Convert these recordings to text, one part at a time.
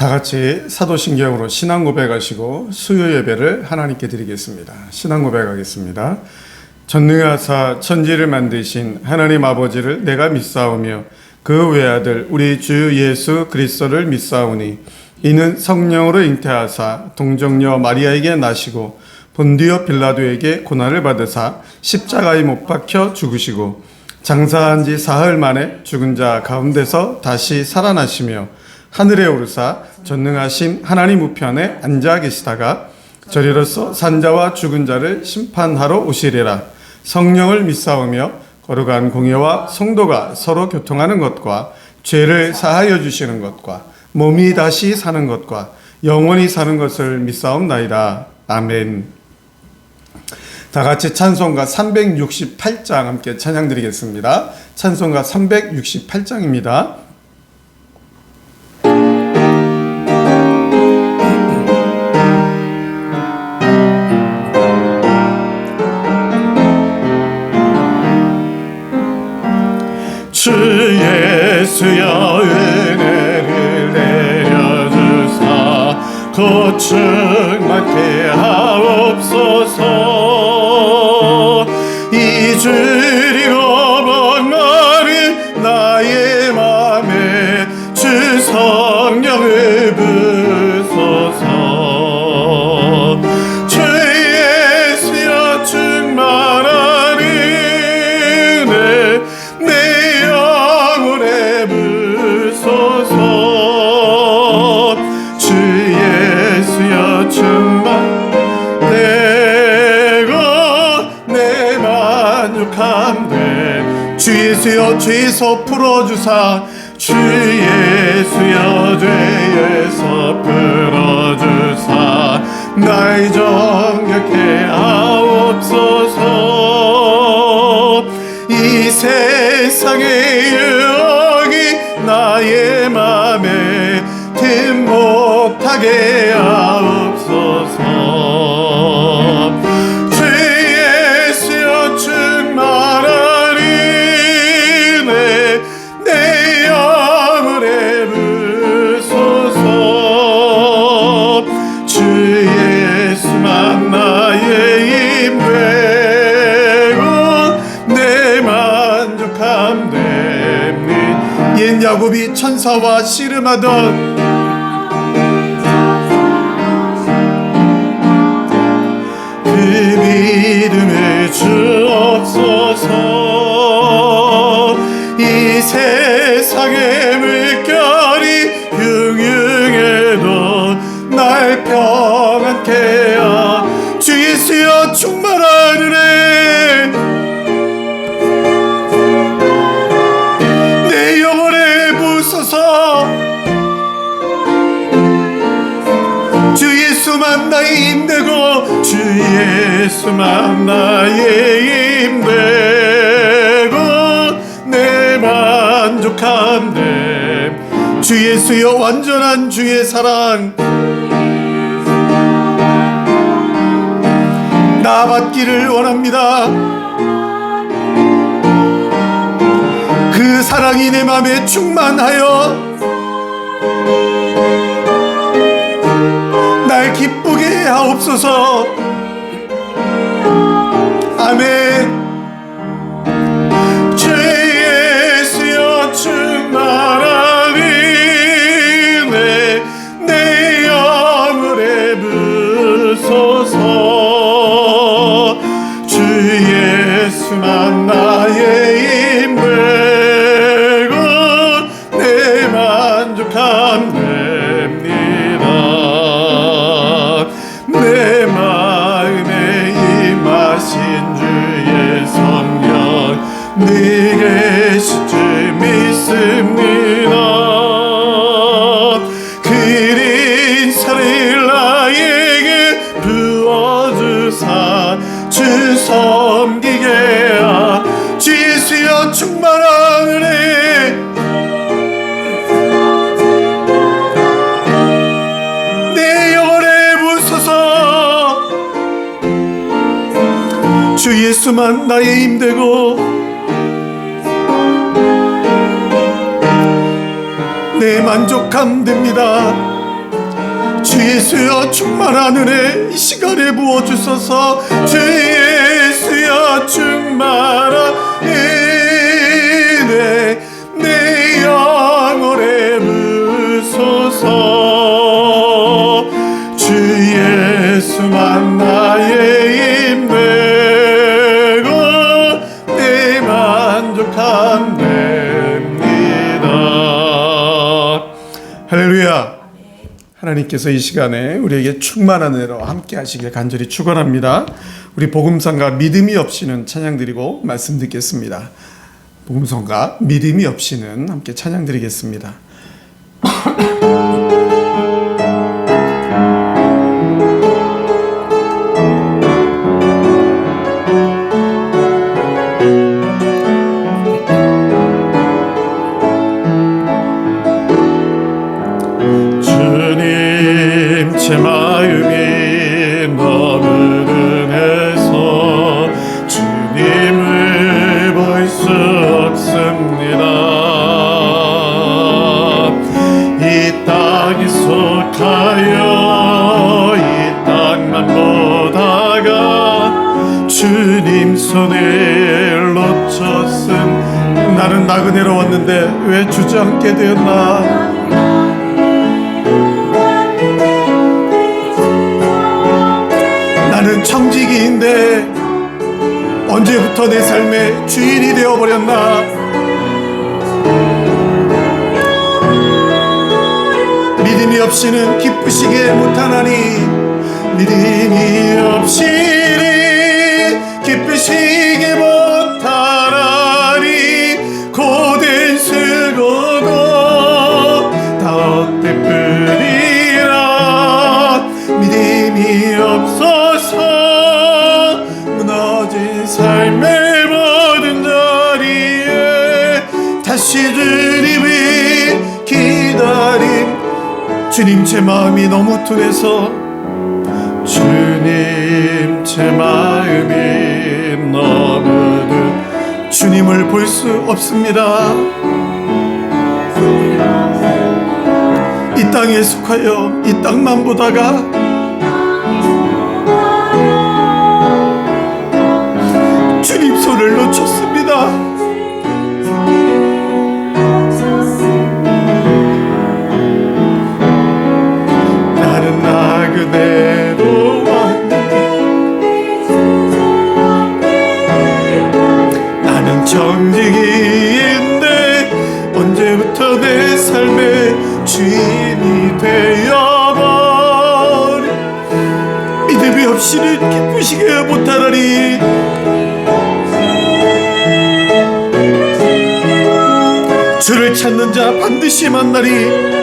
다 같이 사도신경으로 신앙 고백하시고 수요 예배를 하나님께 드리겠습니다. 신앙 고백하겠습니다. 전능하사 천지를 만드신 하나님 아버지를 내가 믿사오며 그 외아들 우리 주 예수 그리스도를 믿사오니 이는 성령으로 잉태하사 동정녀 마리아에게 나시고 본디오 빌라도에게 고난을 받으사 십자가에 못 박혀 죽으시고 장사한 지 사흘 만에 죽은 자 가운데서 다시 살아나시며 하늘에 오르사 전능하신 하나님 우편에 앉아 계시다가 저리로서 산자와 죽은 자를 심판하러 오시리라. 성령을 믿사오며 거룩한 공예와 성도가 서로 교통하는 것과 죄를 사하여 주시는 것과 몸이 다시 사는 것과 영원히 사는 것을 믿사옵나이다. 아멘. 다 같이 찬송가 368장 함께 찬양 드리겠습니다. 찬송가 368장입니다. 주 예수여 은혜를 내려주사 고충만케 하옵소서. 잊으리고 목마른 나의 맘에 주 성령을 부소서. 주 예수여 충만한 은혜 내 영혼에 부소서. 주 예수여 충만되고 내 만족함되 주 예수여 죄에서 풀어주사 주 예수여 죄에서 풀어주사 날 정결케 하옵소서. 이 세상의 유혹이 나의 맘에 틈 못하게 하옵소서. 주 예수여 충만한 은혜 내 영혼에 부소서. 주 예수만 나의 힘 되고 내 만족함 됩니다. 옛 야곱이 천사와 씨름하던 그 믿음을 주옵소서. 이 세상의 물결이 흉흉해도 날 평안케 하옵소서. 주 예수여 충만한 은혜 내 영혼에 부소서. 주 예수만 나의 힘되고 주 예수만 나의 힘되고 내 만족함됨. 주 예수여 완전한 주의 사랑 나 받기를 원합니다. 그 사랑이 내 맘에 충만하여 날 기쁘게 하옵소서. 아멘. 주 예수여 충만한 은혜 내 영혼에 부소서. 주 예수만 나의 힘 되고 내 만족함 됩니다. 내 마음에 임하신 주의 성령 네 계신 줄 믿습니다. 그린 살을 나에게 부어주사 주 섬기게 하. 주 예수여 충만한 은혜 내 영혼에 부소서. 주 예수만 나의 힘되고 내 만족함 됩니다. 주 예수여 충만한 은혜 이 시간에 부어주소서. 주 예수여 충만한 은혜 내 영혼에 부소서. 주 예수만 나의 힘되고 내 만족함 됩니다. 할렐루야. 하나님께서 이 시간에 우리에게 충만한 은혜로 함께 하시길 간절히 축원합니다. 우리 복음성가 믿음이 없이는 찬양 드리고 말씀 듣겠습니다. 복음성가 믿음이 없이는 함께 찬양 드리겠습니다. 제 마음이 너무 은혜서 주님을 볼 수 없습니다. 이 땅에 속하여 이 땅만 보다가 주님 손을 놓쳤음. 나는 나그네로 왔는데 왜 주지 않게 되었나. 나는 청지기인데 언제부터 내 삶의 주인이 되어버렸나. 믿음이 없이는 기쁘시게 못하나니 믿음이 없이는 기쁘시게 못하나니 고된 수고도 다 헛되뿐이라. 믿음이 없어서 무너진 삶의 모든 자리에 다시 주님을 기다림. 주님 제 마음이 너무 둔해서 주님 제 마음이 너무 둔 주님을 볼 수 없습니다. 이 땅에 속하여 이 땅만 보다가 주님 손을 놓쳤습니다. 나는 나그네로 왔는데 나는 정직이인데 언제부터 내 삶의 주인이 되어버린. 믿음이 없이는 기쁘시게 못하나니 주를 찾는 자 반드시 만나리.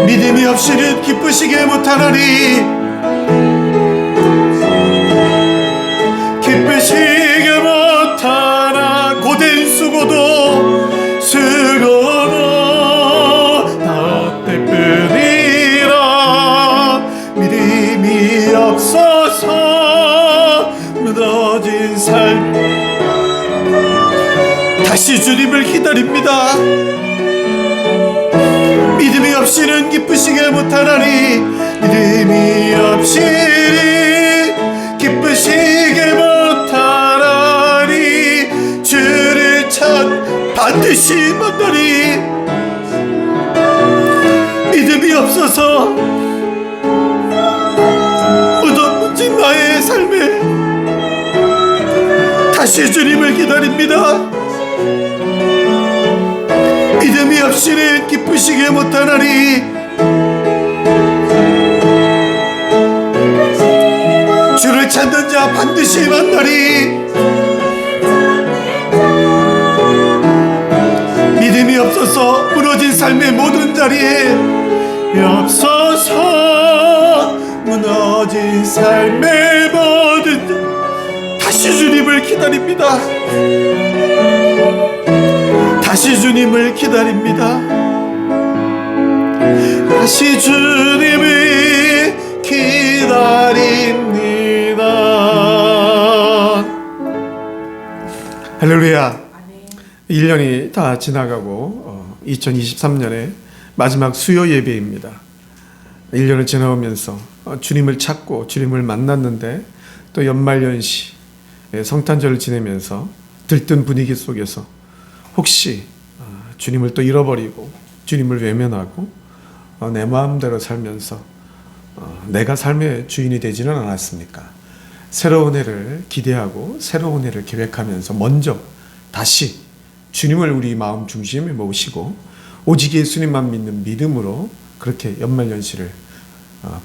믿음이 없이는 기쁘시게 못하나니 기쁘시게 못하나. 고된 수고도 다 헛되뿐이라. 믿음이 없어서 무너진 삶 다시 주님을 기다립니다. 믿음이 없이는 기쁘시게 못하나니 믿음이 없이는 기쁘시게 못하나니 주를 찾 반드시 만나리. 믿음이 없어서 무너진 나의 삶에 다시 주님을 기다립니다. 믿음이 없이는 기쁘시게 못하나니 주를 찾는 자 반드시 만나리. 믿음이 없어서 무너진 삶의 모든 자리에 없어서 무너진 삶의 모든 다시 주님을 기다립니다. 다시 주님을 기다립니다. 다시 주님이 기다립니다. 할렐루야. 1년이 다 지나가고 2023년의 마지막 수요 예배입니다. 1년을 지나오면서 주님을 찾고 주님을 만났는데 또 연말연시 성탄절을 지내면서 들뜬 분위기 속에서 혹시 주님을 또 잃어버리고 주님을 외면하고 내 마음대로 살면서 내가 삶의 주인이 되지는 않았습니까? 새로운 해를 기대하고 새로운 해를 계획하면서 먼저 다시 주님을 우리 마음 중심에 모시고 오직 예수님만 믿는 믿음으로 그렇게 연말연시를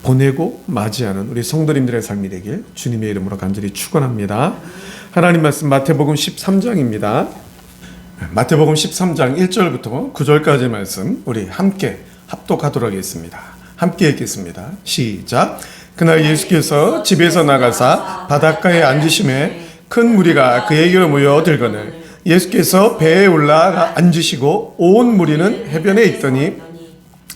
보내고 맞이하는 우리 성도님들의 삶이 되길 주님의 이름으로 간절히 축원합니다. 하나님 말씀 마태복음 13장입니다. 마태복음 13장 1절부터 9절까지 말씀 우리 함께 합독하도록 하겠습니다. 함께 읽겠습니다. 시작. 그날 예수께서 집에서 나가사 바닷가에 앉으심에 큰 무리가 그에게로 모여들거늘 예수께서 배에 올라가 앉으시고 온 무리는 해변에 있더니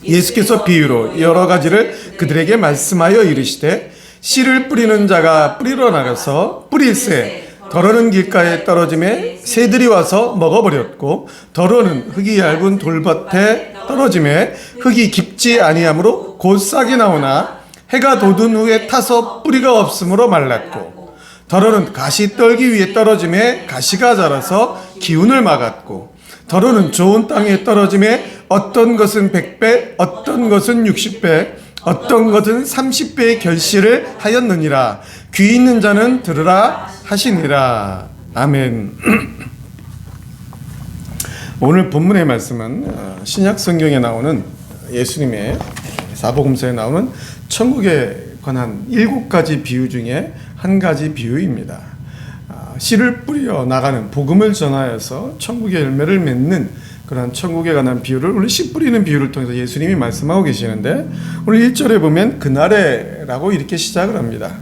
예수께서 비유로 여러 가지를 그들에게 말씀하여 이르시되 씨를 뿌리는 자가 뿌리러 나가서 뿌릴새 더러는 길가에 떨어짐에 새들이 와서 먹어버렸고 더러는 흙이 얇은 돌밭에 떨어짐에 흙이 깊지 아니하므로 곧 싹이 나오나 해가 돋은 후에 타서 뿌리가 없으므로 말랐고 더러는 가시 떨기 위에 떨어짐에 가시가 자라서 기운을 막았고 더러는 좋은 땅에 떨어짐에 어떤 것은 100배 어떤 것은 60배 어떤 것은 30배의 결실을 하였느니라. 귀 있는 자는 들으라 하시니라. 아멘. 오늘 본문의 말씀은 신약 성경에 나오는 예수님의 사복음서에 나오는 천국에 관한 7가지 비유 중에 한 가지 비유입니다. 씨를 뿌려 나가는 복음을 전하여서 천국의 열매를 맺는 그런 천국에 관한 비유를 오늘 씨 뿌리는 비유를 통해서 예수님이 말씀하고 계시는데 오늘 1절에 보면 그날에라고 이렇게 시작을 합니다.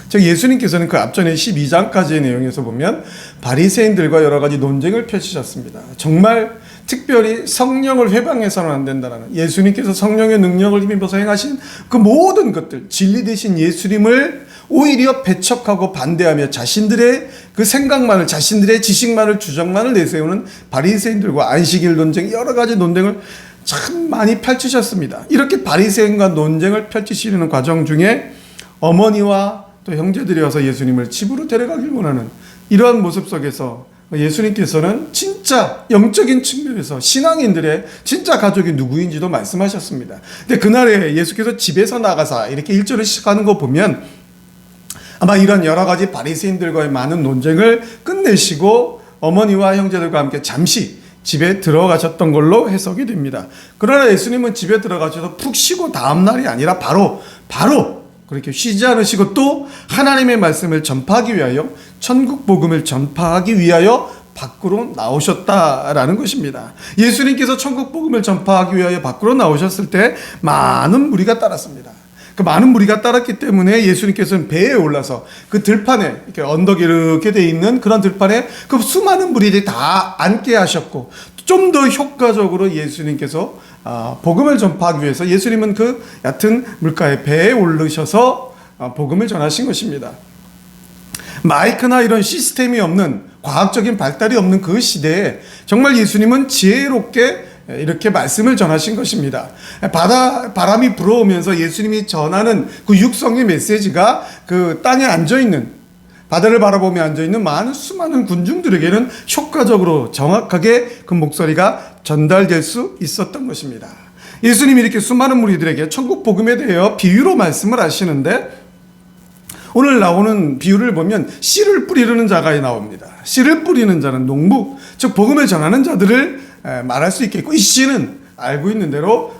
즉 예수님께서는 그 앞전에 12장까지의 내용에서 보면 바리새인들과 여러 가지 논쟁을 펼치셨습니다. 정말 특별히 성령을 회방해서는 안 된다는 예수님께서 성령의 능력을 힘입어서 행하신 그 모든 것들 진리 되신 예수님을 오히려 배척하고 반대하며 자신들의 그 생각만을 자신들의 지식만을 주장만을 내세우는 바리새인들과 안식일 논쟁 여러 가지 논쟁을 참 많이 펼치셨습니다. 이렇게 바리새인과 논쟁을 펼치시는 과정 중에 어머니와 또 형제들이 와서 예수님을 집으로 데려가길 원하는 이러한 모습 속에서 예수님께서는 진짜 영적인 측면에서 신앙인들의 진짜 가족이 누구인지도 말씀하셨습니다. 근데 그날에 예수께서 집에서 나가사 이렇게 1절을 시작하는 거 보면 아마 이런 여러 가지 바리새인들과의 많은 논쟁을 끝내시고 어머니와 형제들과 함께 잠시 집에 들어가셨던 걸로 해석이 됩니다. 그러나 예수님은 집에 들어가셔서 푹 쉬고 다음 날이 아니라 바로 그렇게 쉬지 않으시고 또 하나님의 말씀을 전파하기 위하여 천국 복음을 전파하기 위하여 밖으로 나오셨다라는 것입니다. 예수님께서 천국 복음을 전파하기 위하여 밖으로 나오셨을 때 많은 무리가 따랐습니다. 그 많은 무리가 따랐기 때문에 예수님께서는 배에 올라서 그 들판에 이렇게 언덕이 이렇게 돼 있는 그런 들판에 그 수많은 무리들이 다 앉게 하셨고 좀 더 효과적으로 예수님께서 복음을 전파하기 위해서 예수님은 그 얕은 물가에 배에 오르셔서 복음을 전하신 것입니다. 마이크나 이런 시스템이 없는 과학적인 발달이 없는 그 시대에 정말 예수님은 지혜롭게 이렇게 말씀을 전하신 것입니다. 바람이 불어오면서 예수님이 전하는 그 육성의 메시지가 그 땅에 앉아있는 바다를 바라보며 앉아있는 수많은 군중들에게는 효과적으로 정확하게 그 목소리가 전달될 수 있었던 것입니다. 예수님이 이렇게 수많은 무리들에게 천국 복음에 대하여 비유로 말씀을 하시는데 오늘 나오는 비유를 보면 씨를 뿌리는 자가 나옵니다. 씨를 뿌리는 자는 농부, 즉 복음을 전하는 자들을 말할 수 있겠고 이 씨는 알고 있는 대로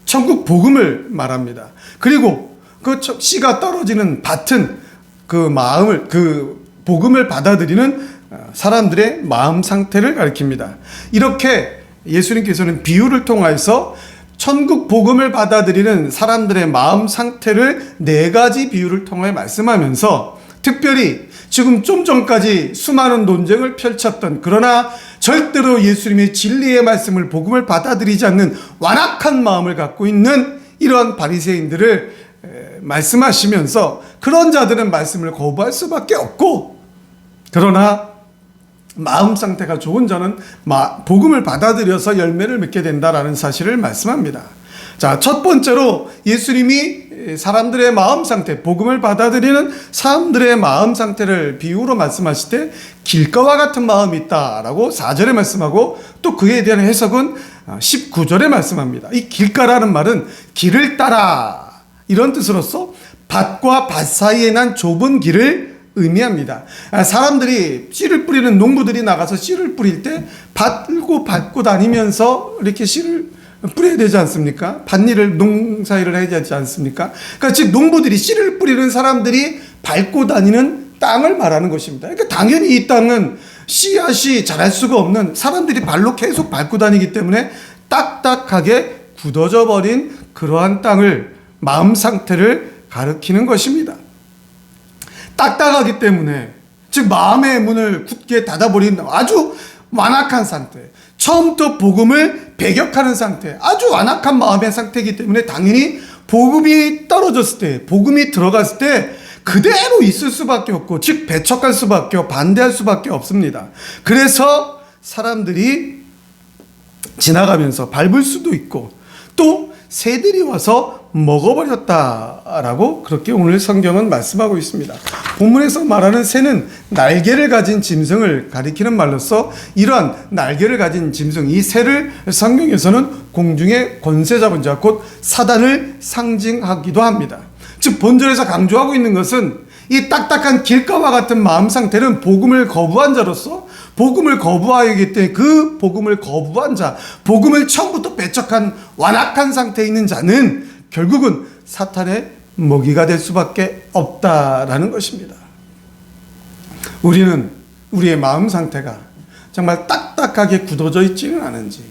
천국 복음을 말합니다. 그리고 그 씨가 떨어지는 밭은 그 복음을 받아들이는 사람들의 마음 상태를 가리킵니다. 이렇게 예수님께서는 비유를 통해서 천국 복음을 받아들이는 사람들의 마음 상태를 4가지 비유를 통해 말씀하면서 특별히 지금 좀 전까지 수많은 논쟁을 펼쳤던 그러나 절대로 예수님의 진리의 말씀을 복음을 받아들이지 않는 완악한 마음을 갖고 있는 이러한 바리새인들을 말씀하시면서 그런 자들은 말씀을 거부할 수밖에 없고, 그러나 마음 상태가 좋은 자는 복음을 받아들여서 열매를 맺게 된다라는 사실을 말씀합니다. 자, 첫 번째로 예수님이 사람들의 마음 상태, 복음을 받아들이는 사람들의 마음 상태를 비유로 말씀하실 때 길가와 같은 마음이 있다라고 4절에 말씀하고, 또 그에 대한 해석은 19절에 말씀합니다. 이 길가라는 말은 길을 따라, 이런 뜻으로서 밭과 밭 사이에 난 좁은 길을 의미합니다. 사람들이 씨를 뿌리는 농부들이 나가서 씨를 뿌릴 때 밟고 다니면서 이렇게 씨를 뿌려야 되지 않습니까? 밭일을, 농사일을 해야 되지 않습니까? 그러니까 즉 농부들이 씨를 뿌리는 사람들이 밟고 다니는 땅을 말하는 것입니다. 그러니까 당연히 이 땅은 씨앗이 자랄 수가 없는, 사람들이 발로 계속 밟고 다니기 때문에 딱딱하게 굳어져 버린 그러한 땅을, 마음 상태를 가리키는 것입니다. 딱딱하기 때문에, 즉 마음의 문을 굳게 닫아버린 아주 완악한 상태, 처음부터 복음을 배격하는 상태, 아주 완악한 마음의 상태이기 때문에 당연히 복음이 떨어졌을 때, 복음이 들어갔을 때 그대로 있을 수밖에 없고, 즉 배척할 수밖에 없고 반대할 수밖에 없습니다. 그래서 사람들이 지나가면서 밟을 수도 있고, 또 새들이 와서 먹어버렸다라고 그렇게 오늘 성경은 말씀하고 있습니다. 본문에서 말하는 새는 날개를 가진 짐승을 가리키는 말로서, 이러한 날개를 가진 짐승, 이 새를 성경에서는 공중의 권세 잡은 자, 곧 사단을 상징하기도 합니다. 즉 본절에서 강조하고 있는 것은 이 딱딱한 길가와 같은 마음 상태는 복음을 거부한 자로서, 복음을 거부하기 때문에 그 복음을 거부한 자, 복음을 처음부터 배척한 완악한 상태에 있는 자는 결국은 사탄의 먹이가 될 수밖에 없다라는 것입니다. 우리는 우리의 마음 상태가 정말 딱딱하게 굳어져 있지는 않은지,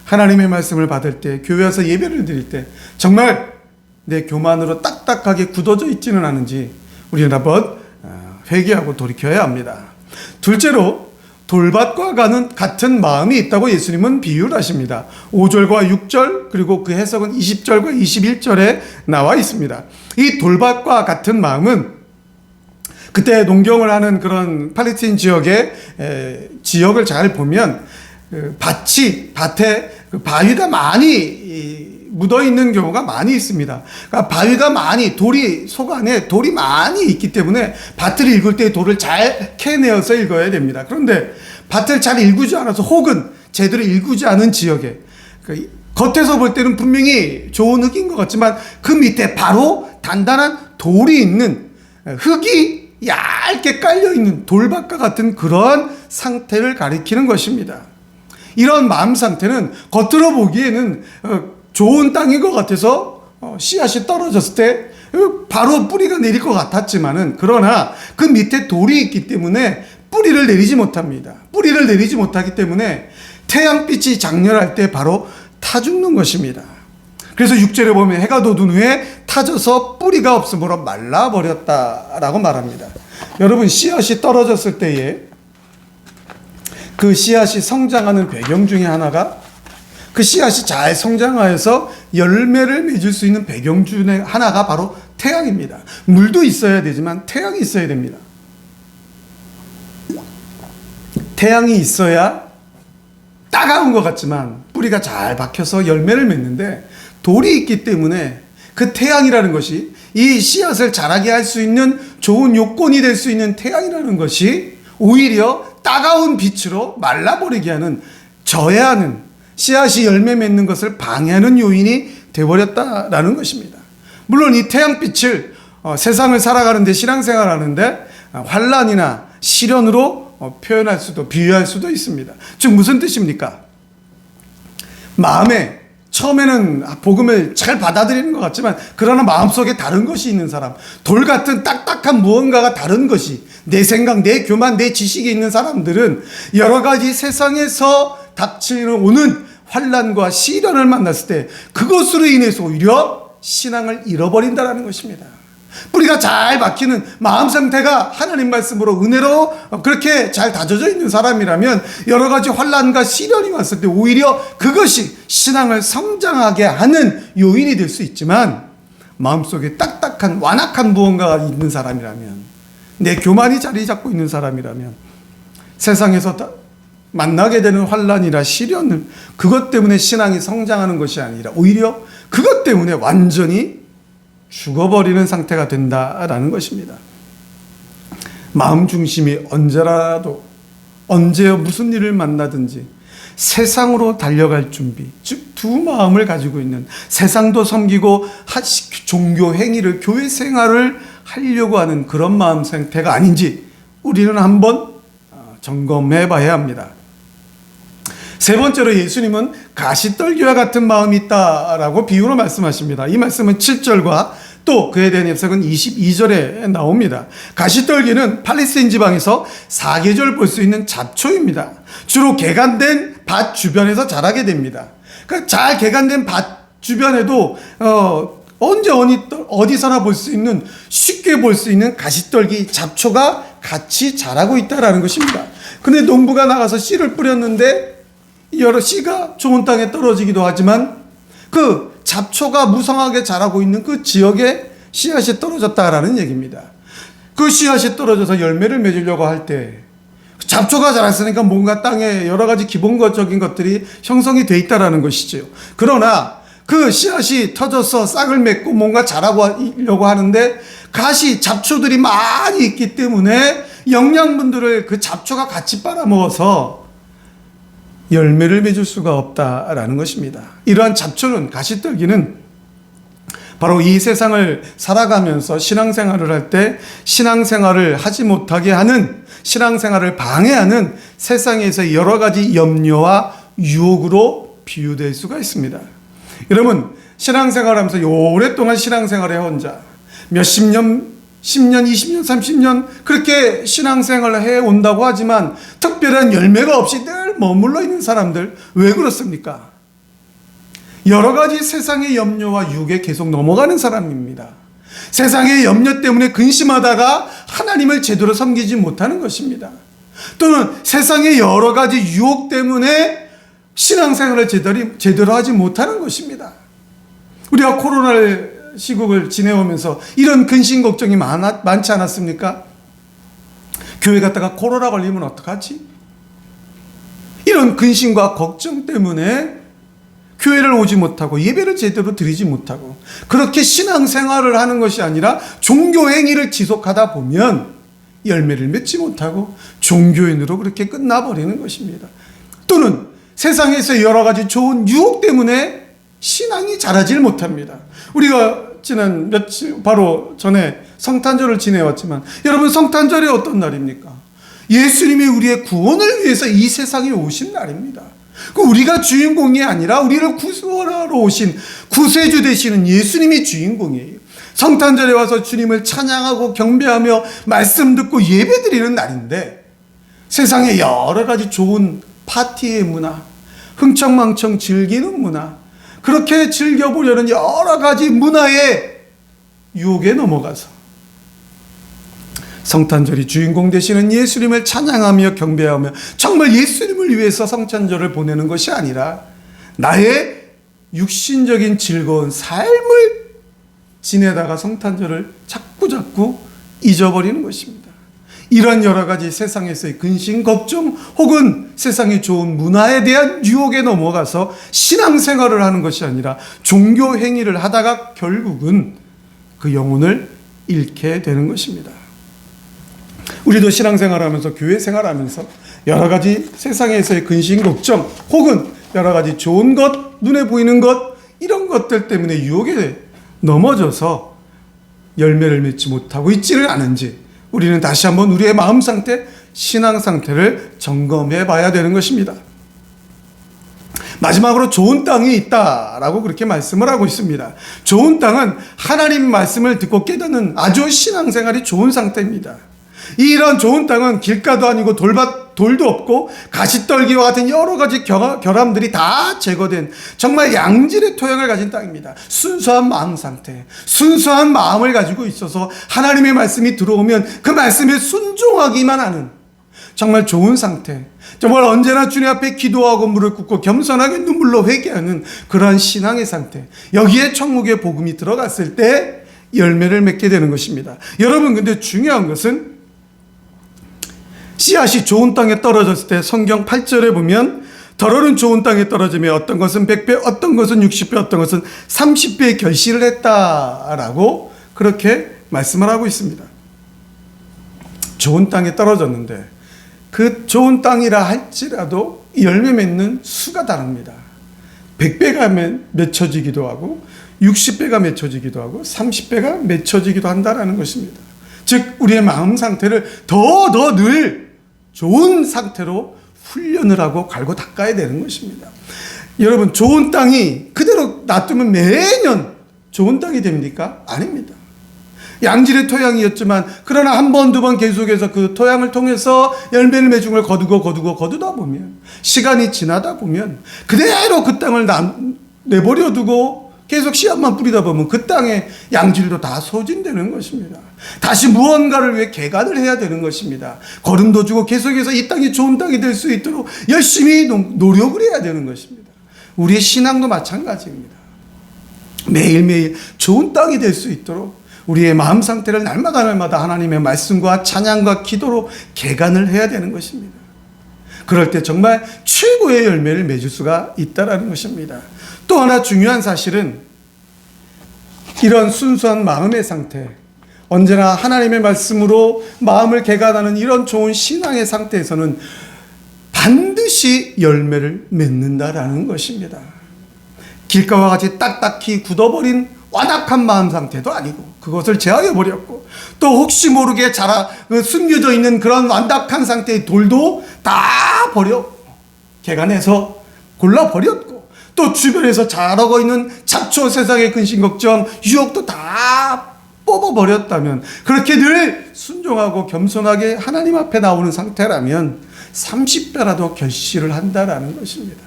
하나님의 말씀을 받을 때, 교회 와서 예배를 드릴 때 정말 내 교만으로 딱딱하게 굳어져 있지는 않은지 우리는 한번 회개하고 돌이켜야 합니다. 둘째로, 돌밭과 같은 마음이 있다고 예수님은 비유를 하십니다. 5절과 6절, 그리고 그 해석은 20절과 21절에 나와 있습니다. 이 돌밭과 같은 마음은 그때 농경을 하는 그런 팔레스타인 지역을 잘 보면 밭에 바위가 많이 묻어 있는 경우가 많이 있습니다. 그러니까 바위가 많이, 속 안에 돌이 많이 있기 때문에 밭을 읽을 때 돌을 잘 캐내어서 읽어야 됩니다. 그런데 밭을 잘 읽지 않아서, 혹은 제대로 읽지 않은 지역에, 겉에서 볼 때는 분명히 좋은 흙인 것 같지만 그 밑에 바로 단단한 돌이 있는, 흙이 얇게 깔려 있는 돌밭과 같은 그러한 상태를 가리키는 것입니다. 이런 마음 상태는 겉으로 보기에는 좋은 땅인 것 같아서 씨앗이 떨어졌을 때 바로 뿌리가 내릴 것 같았지만은, 그러나 그 밑에 돌이 있기 때문에 뿌리를 내리지 못합니다. 뿌리를 내리지 못하기 때문에 태양빛이 장렬할 때 바로 타 죽는 것입니다. 그래서 6절에 보면 해가 돋은 후에 타져서 뿌리가 없으므로 말라버렸다라고 말합니다. 여러분, 씨앗이 떨어졌을 때에 그 씨앗이 성장하는 배경 중에 하나가, 그 씨앗이 잘 성장하여서 열매를 맺을 수 있는 배경 중에 하나가 바로 태양입니다. 물도 있어야 되지만 태양이 있어야 됩니다. 태양이 있어야 따가운 것 같지만 뿌리가 잘 박혀서 열매를 맺는데, 돌이 있기 때문에 그 태양이라는 것이, 이 씨앗을 자라게 할 수 있는 좋은 요건이 될 수 있는 태양이라는 것이 오히려 따가운 빛으로 말라버리게 하는, 저해하는, 씨앗이 열매 맺는 것을 방해하는 요인이 되어버렸다라는 것입니다. 물론 이 태양빛을 세상을 살아가는데, 신앙생활 하는데 환난이나 시련으로 표현할 수도, 비유할 수도 있습니다. 즉 무슨 뜻입니까? 마음에 처음에는 복음을 잘 받아들이는 것 같지만, 그러나 마음속에 다른 것이 있는 사람, 돌 같은 딱딱한 무언가가 다른 것이, 내 생각, 내 교만, 내 지식이 있는 사람들은 여러 가지 세상에서 오는 환난과 시련을 만났을 때 그것으로 인해서 오히려 신앙을 잃어버린다는 것입니다. 뿌리가 잘 박히는 마음 상태가 하나님 말씀으로 은혜로 그렇게 잘 다져져 있는 사람이라면 여러 가지 환난과 시련이 왔을 때 오히려 그것이 신앙을 성장하게 하는 요인이 될 수 있지만, 마음속에 딱딱한 완악한 무언가가 있는 사람이라면, 내 교만이 자리 잡고 있는 사람이라면 세상에서 만나게 되는 환난이나 시련을 그것 때문에 신앙이 성장하는 것이 아니라 오히려 그것 때문에 완전히 죽어버리는 상태가 된다라는 것입니다. 마음 중심이 언제라도 언제 무슨 일을 만나든지 세상으로 달려갈 준비, 즉 두 마음을 가지고 있는, 세상도 섬기고 종교 행위를, 교회 생활을 하려고 하는 그런 마음 상태가 아닌지 우리는 한번 점검해 봐야 합니다. 세 번째로 예수님은 가시떨기와 같은 마음이 있다라고 비유로 말씀하십니다. 이 말씀은 7절과 또 그에 대한 해석은 22절에 나옵니다. 가시떨기는 팔레스타인 지방에서 사계절 볼 수 있는 잡초입니다. 주로 개간된 밭 주변에서 자라게 됩니다. 그러니까 잘 개간된 밭 주변에도 언제 어디서나 볼 수 있는, 쉽게 볼 수 있는 가시떨기 잡초가 같이 자라고 있다라는 것입니다. 근데 농부가 나가서 씨를 뿌렸는데 여러 씨가 좋은 땅에 떨어지기도 하지만 그 잡초가 무성하게 자라고 있는 그 지역에 씨앗이 떨어졌다라는 얘기입니다. 그 씨앗이 떨어져서 열매를 맺으려고 할 때 잡초가 자랐으니까 뭔가 땅에 여러 가지 기본적인 것들이 형성이 돼 있다라는 것이죠. 그러나 그 씨앗이 터져서 싹을 맺고 뭔가 자라려고 하는데 가시, 잡초들이 많이 있기 때문에 영양분들을 그 잡초가 같이 빨아먹어서 열매를 맺을 수가 없다라는 것입니다. 이러한 잡초는, 가시떨기는 바로 이 세상을 살아가면서 신앙생활을 할 때 신앙생활을 하지 못하게 하는, 신앙생활을 방해하는 세상에서 여러 가지 염려와 유혹으로 비유될 수가 있습니다. 여러분, 신앙생활을 하면서 오랫동안 신앙생활을 혼자 몇십 년, 10년, 20년, 30년 그렇게 신앙생활을 해온다고 하지만 특별한 열매가 없이 늘 머물러 있는 사람들, 왜 그렇습니까? 여러 가지 세상의 염려와 유혹에 계속 넘어가는 사람입니다. 세상의 염려 때문에 근심하다가 하나님을 제대로 섬기지 못하는 것입니다. 또는 세상의 여러 가지 유혹 때문에 신앙생활을 제대로 하지 못하는 것입니다. 우리가 코로나 시국을 지내오면서 이런 근심 걱정이 많지 않았습니까? 교회 갔다가 코로나 걸리면 어떡하지? 이런 근심과 걱정 때문에 교회를 오지 못하고 예배를 제대로 드리지 못하고 그렇게 신앙생활을 하는 것이 아니라 종교행위를 지속하다 보면 열매를 맺지 못하고 종교인으로 그렇게 끝나버리는 것입니다. 또는 세상에서 여러 가지 좋은 유혹 때문에 신앙이 자라질 못합니다. 우리가 지난 바로 전에 성탄절을 지내왔지만 여러분, 성탄절이 어떤 날입니까? 예수님이 우리의 구원을 위해서 이 세상에 오신 날입니다. 우리가 주인공이 아니라 우리를 구원하러 오신 구세주 되시는 예수님이 주인공이에요. 성탄절에 와서 주님을 찬양하고 경배하며 말씀 듣고 예배드리는 날인데 세상에 여러 가지 좋은 파티의 문화, 흥청망청 즐기는 문화, 그렇게 즐겨보려는 여러 가지 문화의 유혹에 넘어가서 성탄절이 주인공 되시는 예수님을 찬양하며 경배하며 정말 예수님을 위해서 성탄절을 보내는 것이 아니라 나의 육신적인 즐거운 삶을 지내다가 성탄절을 자꾸 잊어버리는 것입니다. 이런 여러 가지 세상에서의 근심, 걱정 혹은 세상의 좋은 문화에 대한 유혹에 넘어가서 신앙생활을 하는 것이 아니라 종교 행위를 하다가 결국은 그 영혼을 잃게 되는 것입니다. 우리도 신앙생활하면서 교회 생활하면서 여러 가지 세상에서의 근심, 걱정 혹은 여러 가지 좋은 것, 눈에 보이는 것, 이런 것들 때문에 유혹에 넘어져서 열매를 맺지 못하고 있지는 않은지 우리는 다시 한번 우리의 마음 상태, 신앙 상태를 점검해 봐야 되는 것입니다. 마지막으로 좋은 땅이 있다라고 그렇게 말씀을 하고 있습니다. 좋은 땅은 하나님 말씀을 듣고 깨닫는 아주 신앙생활이 좋은 상태입니다. 이런 좋은 땅은 길가도 아니고 돌도 없고 가시떨기와 같은 여러 가지 결함들이 다 제거된 정말 양질의 토양을 가진 땅입니다. 순수한 마음 상태, 순수한 마음을 가지고 있어서 하나님의 말씀이 들어오면 그 말씀에 순종하기만 하는 정말 좋은 상태, 정말 언제나 주님 앞에 기도하고 무릎 꿇고 겸손하게 눈물로 회개하는 그러한 신앙의 상태, 여기에 천국의 복음이 들어갔을 때 열매를 맺게 되는 것입니다. 여러분, 근데 중요한 것은 씨앗이 좋은 땅에 떨어졌을 때 성경 8절에 보면 덜어는 좋은 땅에 떨어지며 어떤 것은 100배, 어떤 것은 60배, 어떤 것은 30배의 결실을 했다라고 그렇게 말씀을 하고 있습니다. 좋은 땅에 떨어졌는데 그 좋은 땅이라 할지라도 열매 맺는 수가 다릅니다. 100배가 맺혀지기도 하고 60배가 맺혀지기도 하고 30배가 맺혀지기도 한다라는 것입니다. 즉 우리의 마음 상태를 더 늘 좋은 상태로 훈련을 하고 갈고 닦아야 되는 것입니다. 여러분, 좋은 땅이 그대로 놔두면 매년 좋은 땅이 됩니까? 아닙니다. 양질의 토양이었지만 그러나 한 번, 두 번 계속해서 그 토양을 통해서 열매를 맺은 걸 거두다 보면 시간이 지나다 보면 그대로 그 땅을 내버려 두고 계속 씨앗만 뿌리다 보면 그 땅의 양질도 다 소진되는 것입니다. 다시 무언가를 위해 개간을 해야 되는 것입니다. 거름도 주고 계속해서 이 땅이 좋은 땅이 될 수 있도록 열심히 노력을 해야 되는 것입니다. 우리의 신앙도 마찬가지입니다. 매일매일 좋은 땅이 될 수 있도록 우리의 마음 상태를 날마다 하나님의 말씀과 찬양과 기도로 개간을 해야 되는 것입니다. 그럴 때 정말 최고의 열매를 맺을 수가 있다는 것입니다. 또 하나 중요한 사실은 이런 순수한 마음의 상태, 언제나 하나님의 말씀으로 마음을 개간하는 이런 좋은 신앙의 상태에서는 반드시 열매를 맺는다라는 것입니다. 길가와 같이 딱딱히 굳어버린 완악한 마음 상태도 아니고 그것을 제하여버렸고 또 혹시 모르게 숨겨져 있는 그런 완악한 상태의 돌도 다 버렸고 개간해서 골라버렸고 또 주변에서 자라고 있는 잡초, 세상의 근심 걱정, 유혹도 다 뽑아버렸다면 그렇게 늘 순종하고 겸손하게 하나님 앞에 나오는 상태라면 30배라도 결실을 한다라는 것입니다.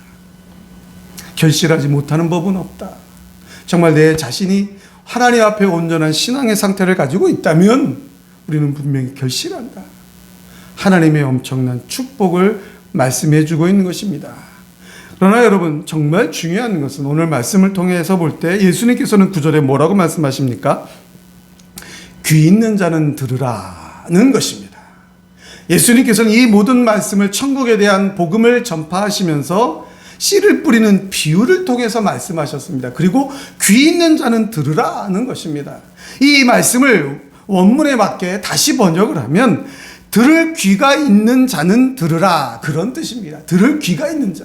결실하지 못하는 법은 없다. 정말 내 자신이 하나님 앞에 온전한 신앙의 상태를 가지고 있다면 우리는 분명히 결실한다. 하나님의 엄청난 축복을 말씀해 주고 있는 것입니다. 그러나 여러분, 정말 중요한 것은 오늘 말씀을 통해서 볼 때 예수님께서는 9절에 뭐라고 말씀하십니까? 귀 있는 자는 들으라는 것입니다. 예수님께서는 이 모든 말씀을 천국에 대한 복음을 전파하시면서 씨를 뿌리는 비유를 통해서 말씀하셨습니다. 그리고 귀 있는 자는 들으라는 것입니다. 이 말씀을 원문에 맞게 다시 번역을 하면 들을 귀가 있는 자는 들으라, 그런 뜻입니다. 들을 귀가 있는 자.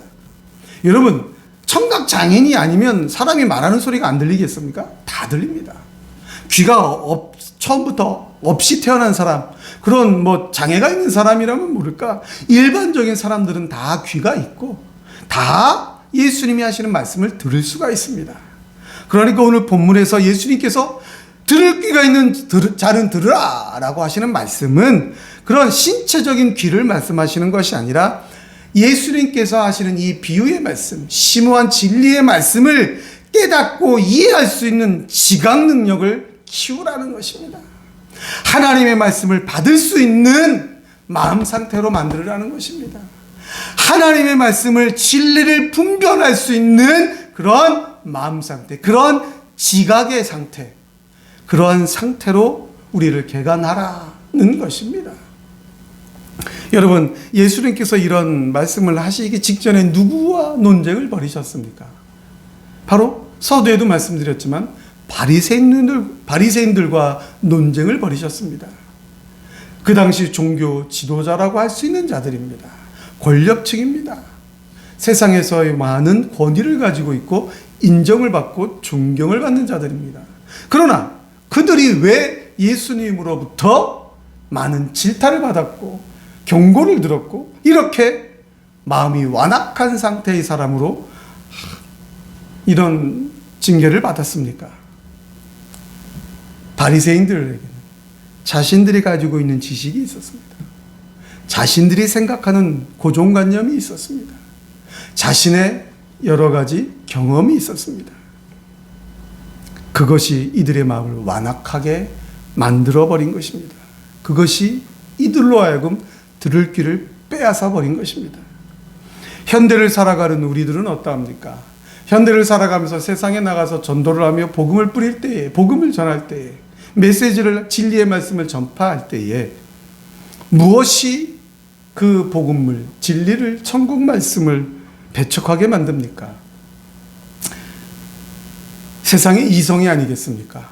여러분, 청각 장애인이 아니면 사람이 말하는 소리가 안 들리겠습니까? 다 들립니다. 귀가 처음부터 없이 태어난 사람, 그런 장애가 있는 사람이라면 모를까? 일반적인 사람들은 다 귀가 있고 다 예수님이 하시는 말씀을 들을 수가 있습니다. 그러니까 오늘 본문에서 예수님께서 들을 귀가 있는 자는 들으라 라고 하시는 말씀은 그런 신체적인 귀를 말씀하시는 것이 아니라 예수님께서 하시는 이 비유의 말씀, 심오한 진리의 말씀을 깨닫고 이해할 수 있는 지각 능력을 키우라는 것입니다. 하나님의 말씀을 받을 수 있는 마음 상태로 만들으라는 것입니다. 하나님의 말씀을 진리를 분별할 수 있는 그런 마음 상태, 그런 지각의 상태, 그러한 상태로 우리를 개간하라는 것입니다. 여러분, 예수님께서 이런 말씀을 하시기 직전에 누구와 논쟁을 벌이셨습니까? 바로 서두에도 말씀드렸지만 바리새인들과 논쟁을 벌이셨습니다. 그 당시 종교 지도자라고 할 수 있는 자들입니다. 권력층입니다. 세상에서의 많은 권위를 가지고 있고 인정을 받고 존경을 받는 자들입니다. 그러나 그들이 왜 예수님으로부터 많은 질타를 받았고 경고를 들었고 이렇게 마음이 완악한 상태의 사람으로 이런 징계를 받았습니까? 바리새인들에게는 자신들이 가지고 있는 지식이 있었습니다. 자신들이 생각하는 고정관념이 있었습니다. 자신의 여러 가지 경험이 있었습니다. 그것이 이들의 마음을 완악하게 만들어버린 것입니다. 그것이 이들로 하여금 들을 귀를 빼앗아 버린 것입니다. 현대를 살아가는 우리들은 어떠합니까? 현대를 살아가면서 세상에 나가서 전도를 하며 복음을 뿌릴 때에, 복음을 전할 때에, 메시지를, 진리의 말씀을 전파할 때에 무엇이 그 복음을, 진리를, 천국 말씀을 배척하게 만듭니까? 세상의 이성이 아니겠습니까?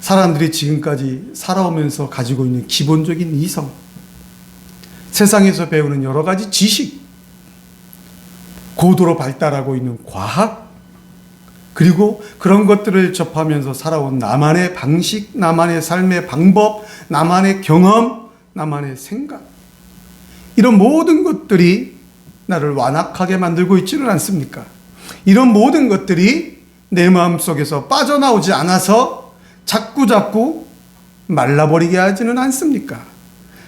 사람들이 지금까지 살아오면서 가지고 있는 기본적인 이성, 세상에서 배우는 여러 가지 지식, 고도로 발달하고 있는 과학, 그리고 그런 것들을 접하면서 살아온 나만의 방식, 나만의 삶의 방법, 나만의 경험, 나만의 생각, 이런 모든 것들이 나를 완악하게 만들고 있지는 않습니까? 이런 모든 것들이 내 마음속에서 빠져나오지 않아서 자꾸자꾸 말라버리게 하지는 않습니까?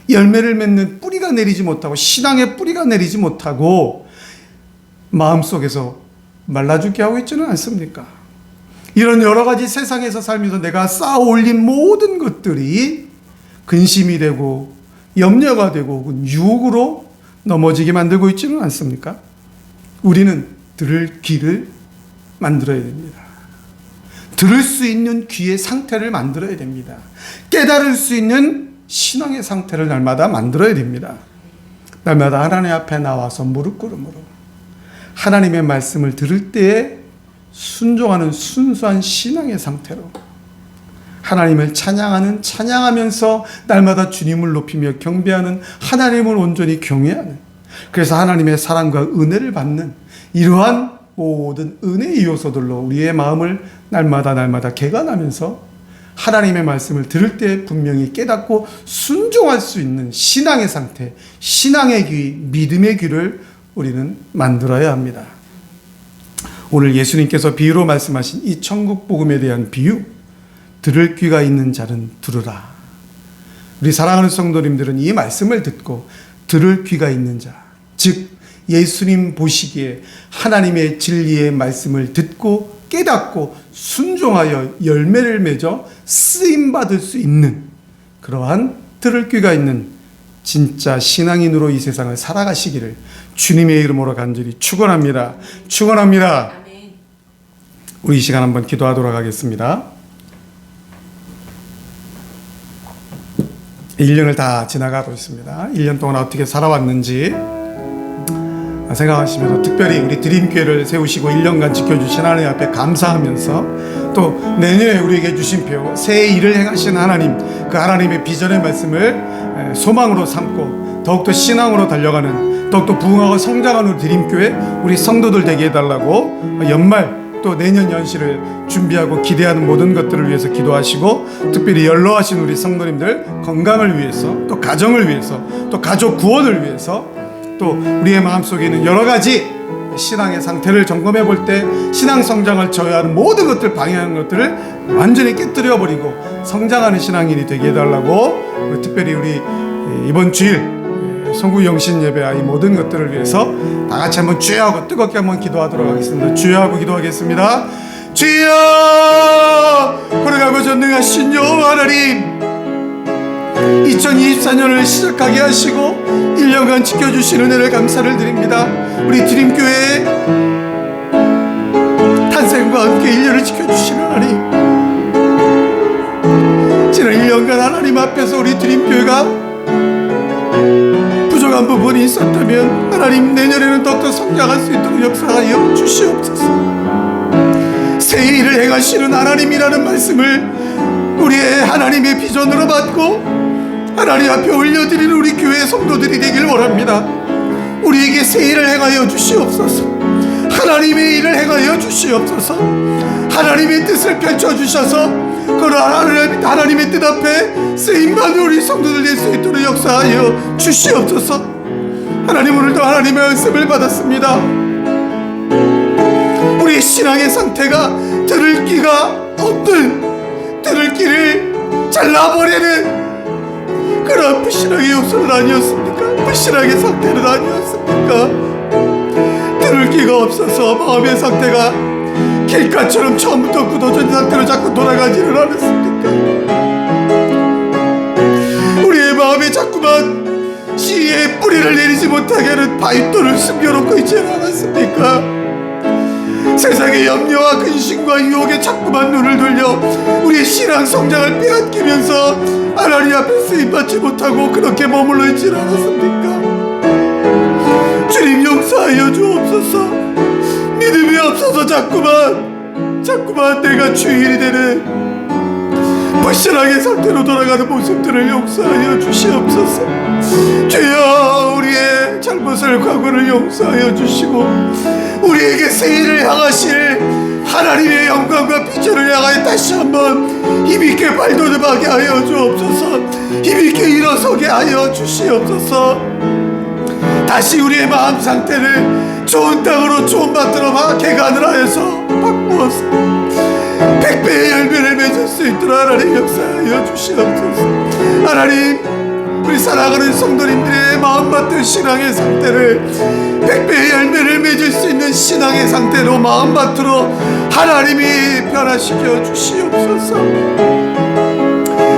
열매를 맺는 뿌리가 내리지 못하고, 신앙의 뿌리가 내리지 못하고 마음속에서 말라 죽게 하고 있지는 않습니까? 이런 여러 가지 세상에서 살면서 내가 쌓아 올린 모든 것들이 근심이 되고 염려가 되고 혹은 유혹으로 넘어지게 만들고 있지는 않습니까? 우리는 들을 귀를 만들어야 됩니다. 들을 수 있는 귀의 상태를 만들어야 됩니다. 깨달을 수 있는 신앙의 상태를 날마다 만들어야 됩니다. 날마다 하나님 앞에 나와서 무릎 꿇음으로 하나님의 말씀을 들을 때에 순종하는 순수한 신앙의 상태로 하나님을 찬양하면서 날마다 주님을 높이며 경배하는, 하나님을 온전히 경외하는, 그래서 하나님의 사랑과 은혜를 받는 이러한 모든 은혜의 요소들로 우리의 마음을 날마다 개간하면서 하나님의 말씀을 들을 때 분명히 깨닫고 순종할 수 있는 신앙의 상태, 신앙의 귀, 믿음의 귀를 우리는 만들어야 합니다. 오늘 예수님께서 비유로 말씀하신 이 천국 복음에 대한 비유, 들을 귀가 있는 자는 들으라. 우리 사랑하는 성도님들은 이 말씀을 듣고 들을 귀가 있는 자, 즉 예수님 보시기에 하나님의 진리의 말씀을 듣고 깨닫고 순종하여 열매를 맺어 쓰임받을 수 있는 그러한 들을 귀가 있는 진짜 신앙인으로 이 세상을 살아가시기를 주님의 이름으로 간절히 축원합니다. 축원합니다. 우리 이 시간 한번 기도하도록 하겠습니다. 1년을 다 지나가고 있습니다. 1년 동안 어떻게 살아왔는지 생각하시면서 특별히 우리 드림교회를 세우시고 1년간 지켜주신 하나님 앞에 감사하면서 또 내년에 우리에게 주신 표, 새 일을 행하신 하나님, 그 하나님의 비전의 말씀을 소망으로 삼고 더욱더 신앙으로 달려가는, 더욱더 부흥하고 성장하는 우리 드림교회 우리 성도들 되게 해달라고 연말 또 내년 연시를 준비하고 기대하는 모든 것들을 위해서 기도하시고, 특별히 연로하신 우리 성도님들 건강을 위해서, 또 가정을 위해서, 또 가족 구원을 위해서, 또 우리의 마음속에 있는 여러 가지 신앙의 상태를 점검해 볼 때 신앙 성장을 저해하는 모든 것들, 방해하는 것들을 완전히 깨뜨려 버리고 성장하는 신앙인이 되게 해달라고, 특별히 우리 이번 주일 성구 영신 예배와 이 모든 것들을 위해서 다 같이 한번 주여 하고 뜨겁게 한번 기도하도록 하겠습니다. 주여 하고 기도하겠습니다. 주여, 걸어가고 전능하신 여호와 하나님, 2024년을 시작하게 하시고 1년간 지켜주신 은혜를 감사를 드립니다. 우리 드림교회의 탄생과 함께 1년을 지켜주신 하나님, 지난 1년간 하나님 앞에서 우리 드림교회가 부족한 부분이 있었다면 하나님, 내년에는 더욱더 성장할 수 있도록 역사하여 주시옵소서. 새 일을 행하시는 하나님이라는 말씀을 우리의 하나님의 비전으로 받고 하나님 앞에 올려드리는 우리 교회 성도들이 되길 원합니다. 우리에게 새 일을 행하여 주시옵소서. 하나님의 일을 행하여 주시옵소서. 하나님의 뜻을 펼쳐주셔서 그런 하나님의 뜻 앞에 쓰임받는 우리 성도들 될 수 있도록 역사하여 주시옵소서. 하나님, 오늘도 하나님의 말씀을 받았습니다. 우리의 신앙의 상태가 들을 귀가 없는, 들을 귀를 잘라버리는 그런 불신앙의 요소는 아니었습니까? 불신앙의 상태는 아니었습니까? 들을 기가 없어서 마음의 상태가 길가처럼 처음부터 굳어진 상태로 자꾸 돌아가지는 않았습니까? 우리의 마음에 자꾸만 씨의 뿌리를 내리지 못하게 하는 바위돌을 숨겨놓고 있지 않았습니까? 세상의 염려와 근심과 유혹에 자꾸만 눈을 돌려 우리의 신앙 성장을 빼앗기면서 하나님 앞에 쓰임받지 못하고 그렇게 머물러 있지 않았습니까? 주님 용서하여 주옵소서. 믿음이 없어서 자꾸만 내가 주인이 되는 불신앙의 상태로 돌아가는 모습들을 용서하여 주시옵소서. 주여, 우리의 잘못을 과거를 용서하여 주시고 우리에게 새해를 향하실 하나님의 영광과 비전을 향하여 다시 한번 힘있게 발돋움하게 하여 주옵소서. 힘있게 일어서게 하여 주시옵소서. 다시 우리의 마음 상태를 좋은 땅으로 좋은 밭으로 개간을 하여서 바꾸어서 100배의 열매를 맺을 수 있도록 하나님 역사하여 주시옵소서. 하나님, 우리 사랑하는 성도님들의 마음밭을 신앙의 상태를 100배의 열매를 맺을 수 있는 신앙의 상태로 마음밭으로 하나님이 변화시켜 주시옵소서.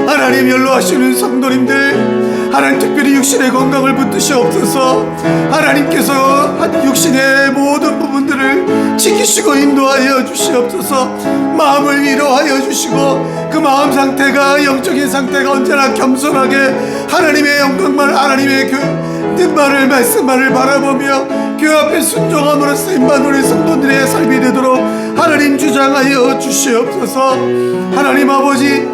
하나님, 연로하시는 성도님들, 하나님 특별히 육신의 건강을 붙드시옵소서. 하나님께서 육신의 모든 부분들을 지키시고 인도하여 주시옵소서. 마음을 위로하여 주시고 그 마음 상태가, 영적인 상태가 언제나 겸손하게 하나님의 영광만, 하나님의 뜻만을, 말씀만을 바라보며 그 앞에 순종함으로 쓰임받는 우리 성도들의 삶이 되도록 하나님 주장하여 주시옵소서. 하나님 아버지,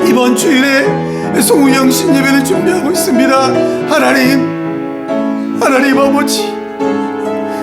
이번 주일에 송우영신 예배를 준비하고 있습니다. 하나님 아버지,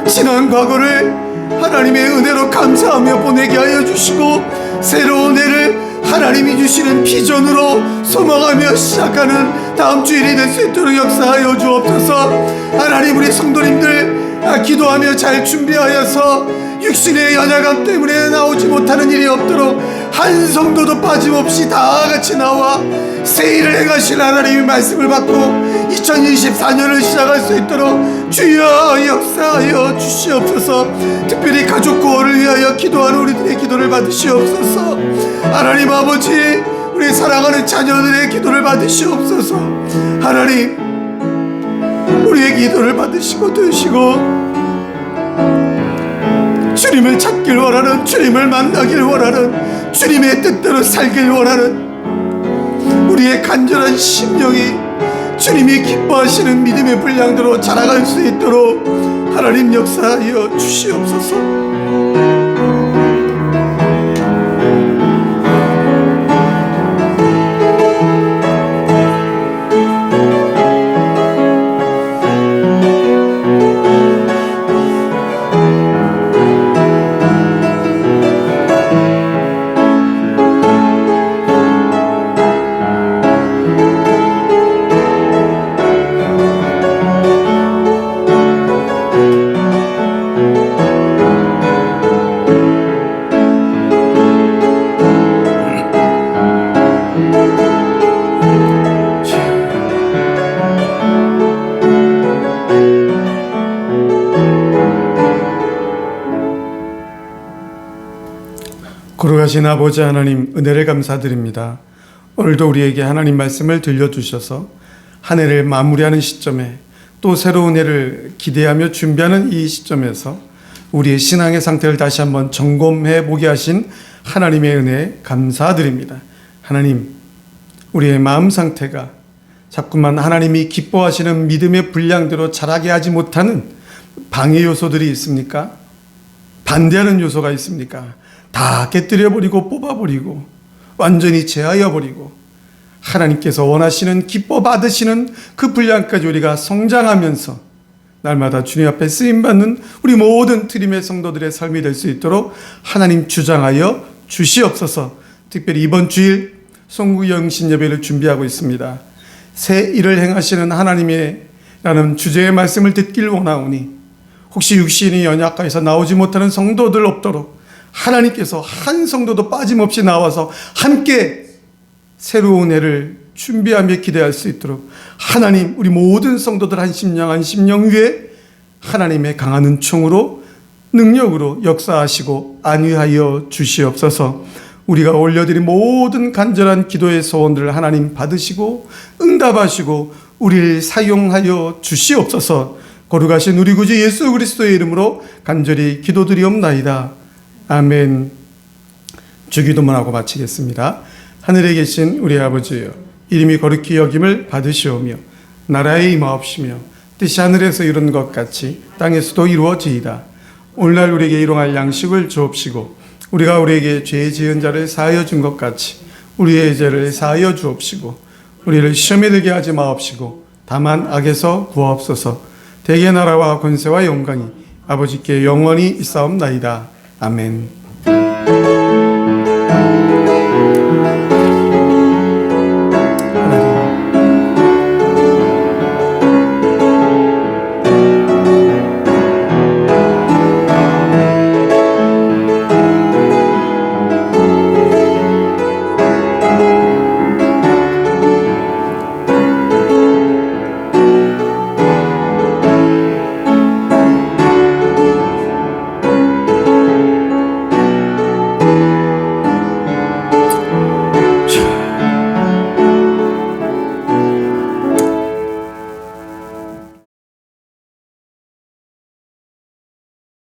지난 과거를 하나님의 은혜로 감사하며 보내게 하여 주시고 새로운 해를 하나님이 주시는 비전으로 소망하며 시작하는 다음 주일이 될 수 있도록 역사하여 주옵소서. 하나님, 우리 성도님들 기도하며 잘 준비하여서 육신의 연약함 때문에 나오지 못하는 일이 없도록 한 성도도 빠짐없이 다 같이 나와 새해를 행하실 하나님의 말씀을 받고 2024년을 시작할 수 있도록 주여 역사하여 주시옵소서. 특별히 가족 구원을 위하여 기도하는 우리들의 기도를 받으시옵소서. 하나님 아버지, 우리 사랑하는 자녀들의 기도를 받으시옵소서. 하나님, 우리의 기도를 받으시고 드시고 주님을 찾길 원하는, 주님을 만나길 원하는, 주님의 뜻대로 살길 원하는 우리의 간절한 심령이 주님이 기뻐하시는 믿음의 분량대로 자라갈 수 있도록 하나님 역사하여 주시옵소서. 거룩하신 아버지 하나님, 은혜를 감사드립니다. 오늘도 우리에게 하나님 말씀을 들려주셔서 한 해를 마무리하는 시점에 또 새로운 해를 기대하며 준비하는 이 시점에서 우리의 신앙의 상태를 다시 한번 점검해 보게 하신 하나님의 은혜에 감사드립니다. 하나님, 우리의 마음 상태가 자꾸만 하나님이 기뻐하시는 믿음의 분량대로 자라게 하지 못하는 방해 요소들이 있습니까? 반대하는 요소가 있습니까? 다 깨뜨려버리고 뽑아버리고 완전히 제하여버리고 하나님께서 원하시는, 기뻐 받으시는 그 분량까지 우리가 성장하면서 날마다 주님 앞에 쓰임받는 우리 모든 트림의 성도들의 삶이 될 수 있도록 하나님 주장하여 주시옵소서. 특별히 이번 주일 송구영신 예배를 준비하고 있습니다. 새 일을 행하시는 하나님의 라는 주제의 말씀을 듣길 원하오니 혹시 육신이 연약하여서 나오지 못하는 성도들 없도록 하나님께서 한 성도도 빠짐없이 나와서 함께 새로운 해를 준비하며 기대할 수 있도록 하나님 우리 모든 성도들 한 심령 위에 하나님의 강한 은총으로 능력으로 역사하시고 안위하여 주시옵소서. 우리가 올려드린 모든 간절한 기도의 소원들을 하나님 받으시고 응답하시고 우리를 사용하여 주시옵소서. 거룩하신 우리 구주 예수 그리스도의 이름으로 간절히 기도드리옵나이다. 아멘. 주기도문 하고 마치겠습니다. 하늘에 계신 우리 아버지여, 이름이 거룩히 여김을 받으시오며 나라에 임하옵시며 뜻이 하늘에서 이룬 것 같이 땅에서도 이루어지이다. 오늘날 우리에게 일용할 양식을 주옵시고 우리가 우리에게 죄 지은 자를 사하여 준 것 같이 우리의 죄를 사하여 주옵시고 우리를 시험에 들게 하지 마옵시고 다만 악에서 구하옵소서. 대개 나라와 권세와 영광이 아버지께 영원히 있사옵나이다. 아멘.